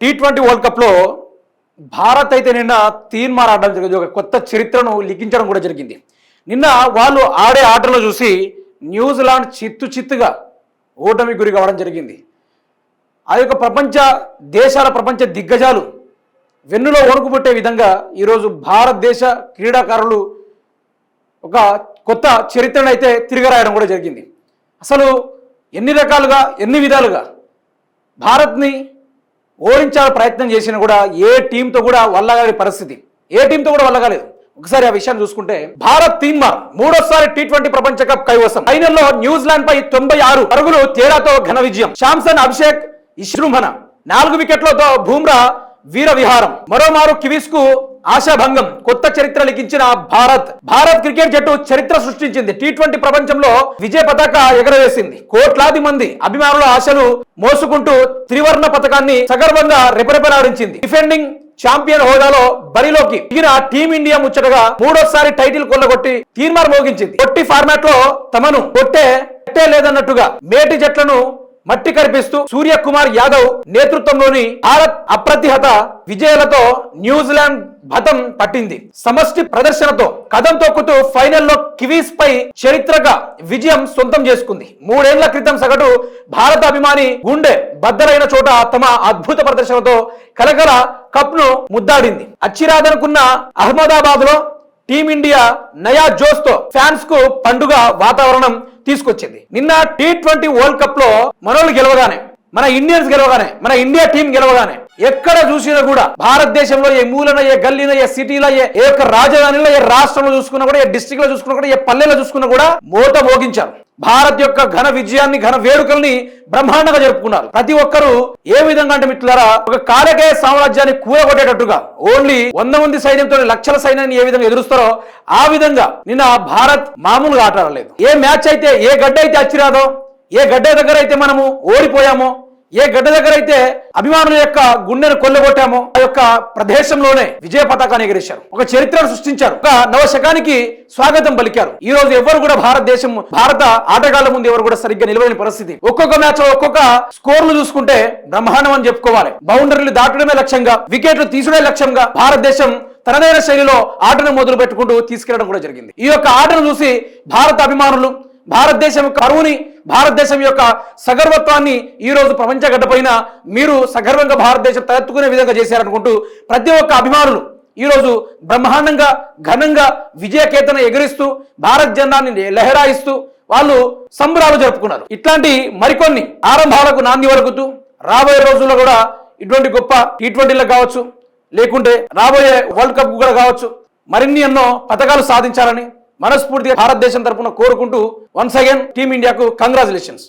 T20 world cup లో భారత్ అయితే నిన్న తీన్మార్ ఆడడం జరిగింది. ఒక కొత్త చరిత్రను లిఖించడం కూడా జరిగింది. నిన్న వాళ్ళు ఆడే ఆటలో చూసి న్యూజిలాండ్ చిత్తుగా ఓటమి గురి కావడం జరిగింది. ఆ యొక్క ప్రపంచ దిగ్గజాలు వెన్నులో వణుకు పుట్టే విధంగా ఈరోజు భారతదేశ క్రీడాకారులు ఒక కొత్త చరిత్రను అయితే తిరగరాయడం కూడా జరిగింది. అసలు ఎన్ని విధాలుగా భారత్ని ఓడించాలని ప్రయత్నం చేసినా కూడా ఏ టీంతో కూడా వల్లగాలి పరిస్థితి, ఏ టీంతో కూడా వల్లగాలేదు. ఒకసారి ఆ విషయాన్ని చూసుకుంటే భారత్ తీన్మార్ మూడోసారి T20 ప్రపంచ కప్ కైవసం. ఫైనల్లో న్యూజిలాండ్ పై 96 పరుగులు తేడాతో ఘన విజయం. శాంసన్, అభిషేక్, ఇష్రూమన 4 వికెట్లతో బూమ్రా వీర విహారం. మరోమారు కివీస్ కు ఆశాభంగం. కొత్త చరిత్ర లిఖించిన భారత్ క్రికెట్ జట్టు చరిత్ర సృష్టించింది. T20 ప్రపంచంలో విజయ పతాక ఎగరవేసింది. కోట్లాది మంది అభిమానుల ఆశలు మోసుకుంటూ త్రివర్ణ పతకాన్ని సగర్వంగా రెపరెపలాడించింది. డిఫెండింగ్ ఛాంపియన్ హోదాలో బరిలోకి దిగిన టీమిండియా ముచ్చటగా మూడోసారి టైటిల్ కొల్లగొట్టి తీన్మార్ మోగించింది. కొట్టి ఫార్మాట్ లో తమను కొట్టే లేదన్నట్టుగా మేటి జట్లను మట్టి కరిపిస్తూ సూర్యకుమార్ యాదవ్ నేతృత్వంలోని భారత్ అప్రతిహత విజయాలతో న్యూజిలాండ్ భతం పట్టింది. సమష్టి ప్రదర్శనతో కదం తొక్కుతూ ఫైనల్లో కివీస్ పై చరిత్రక విజయం సొంతం చేసుకుంది. 3 ఏళ్ల క్రితం సగటు భారత అభిమాని గుండె బద్దలైన చోట తమ అద్భుత ప్రదర్శనతో కలకల కప్ ను ముద్దాడింది. అచ్చిరాదనుకున్న అహ్మదాబాద్ లో టీమిండియా నయా జోస్ తో ఫ్యాన్స్ కు పండుగ వాతావరణం తీసుకొచ్చింది. నిన్న T20 వరల్డ్ కప్ లో మనోళ్ళు గెలవగానే, మన ఇండియన్స్ గెలవగానే, మన ఇండియా టీం గెలవగానే ఎక్కడ చూసినా కూడా భారతదేశంలో ఏ మూలన, ఏ గల్లీన, ఏ సిటీలో, ఏ ఒక్క రాజధానిలో, ఏ రాష్ట్రంలో చూసుకున్నా కూడా, ఏ డిస్ట్రిక్ట్ లో చూసుకున్నా కూడా, ఏ పల్లెలో చూసుకున్నా కూడా మోత మోగించారు. భారత్ యొక్క ఘన విజయాన్ని, ఘన వేడుకల్ని బ్రహ్మాండంగా జరుపుకున్నారు. ప్రతి ఒక్కరూ ఏ విధంగా అంటే మిత్రులారా, ఒక కాలకేయ సామ్రాజ్యాన్ని కూలగొట్టేటట్టుగా ఓన్లీ 100 మంది సైన్యంతో లక్షల సైన్యాన్ని ఏ విధంగా ఎదురుస్తారో ఆ విధంగా నిన్న భారత్ మామూలుగా ఆట ఆడలేదు. ఏ మ్యాచ్ అయితే, ఏ గడ్డ అయితే అచ్చిరాదో, ఏ గడ్డ దగ్గర అయితే మనము ఓడిపోయామో, ఏ గడ్డ దగ్గర అయితే అభిమానుల యొక్క గుండెను కొల్లగొట్టామో ఆ యొక్క ప్రదేశంలోనే విజయ పతాకాన్ని ఎగిరేశారు. ఒక చరిత్రను సృష్టించారు. ఒక నవశకానికి స్వాగతం పలికారు. ఈ రోజు ఎవరు కూడా భారత ఆటగాళ్ల ముందు ఎవరు కూడా సరిగ్గా నిలవలేని పరిస్థితి. ఒక్కొక్క మ్యాచ్ లో ఒక్కొక్క స్కోర్లు చూసుకుంటే బ్రహ్మాండం అని చెప్పుకోవాలి. బౌండరీలు దాటడమే లక్ష్యంగా, వికెట్లు తీసుడే లక్ష్యంగా భారతదేశం తనదైన శైలిలో ఆటను మొదలు పెట్టుకుంటూ తీసుకెళ్లడం కూడా జరిగింది. ఈ యొక్క ఆటను చూసి భారత అభిమానులు భారతదేశం యొక్క కరువుని, భారతదేశం యొక్క సగర్వత్వాన్ని ఈ రోజు ప్రపంచ గడ్డపైన మీరు సగర్వంగా భారతదేశం తలెత్తుకునే విధంగా చేశారనుకుంటూ ప్రతి ఒక్క అభిమానులు ఈ రోజు బ్రహ్మాండంగా ఘనంగా విజయకేతన ఎగిరిస్తూ భారత్ జెండాన్ని లెహరాయిస్తూ వాళ్ళు సంబరాలు జరుపుకున్నారు. ఇట్లాంటి మరికొన్ని ఆరంభాలకు నాంది పలుకుతూ రాబోయే రోజుల్లో కూడా ఇటువంటి గొప్ప T20లకు కావచ్చు, లేకుంటే రాబోయే వరల్డ్ కప్ కూడా కావచ్చు, మరిన్ని ఎన్నో పథకాలు సాధించాలని మనస్ఫూర్తిగా భారతదేశం తరపున కోరుకుంటూ వన్స్ అగైన్ టీమిండియాకు కంగ్రాచులేషన్స్.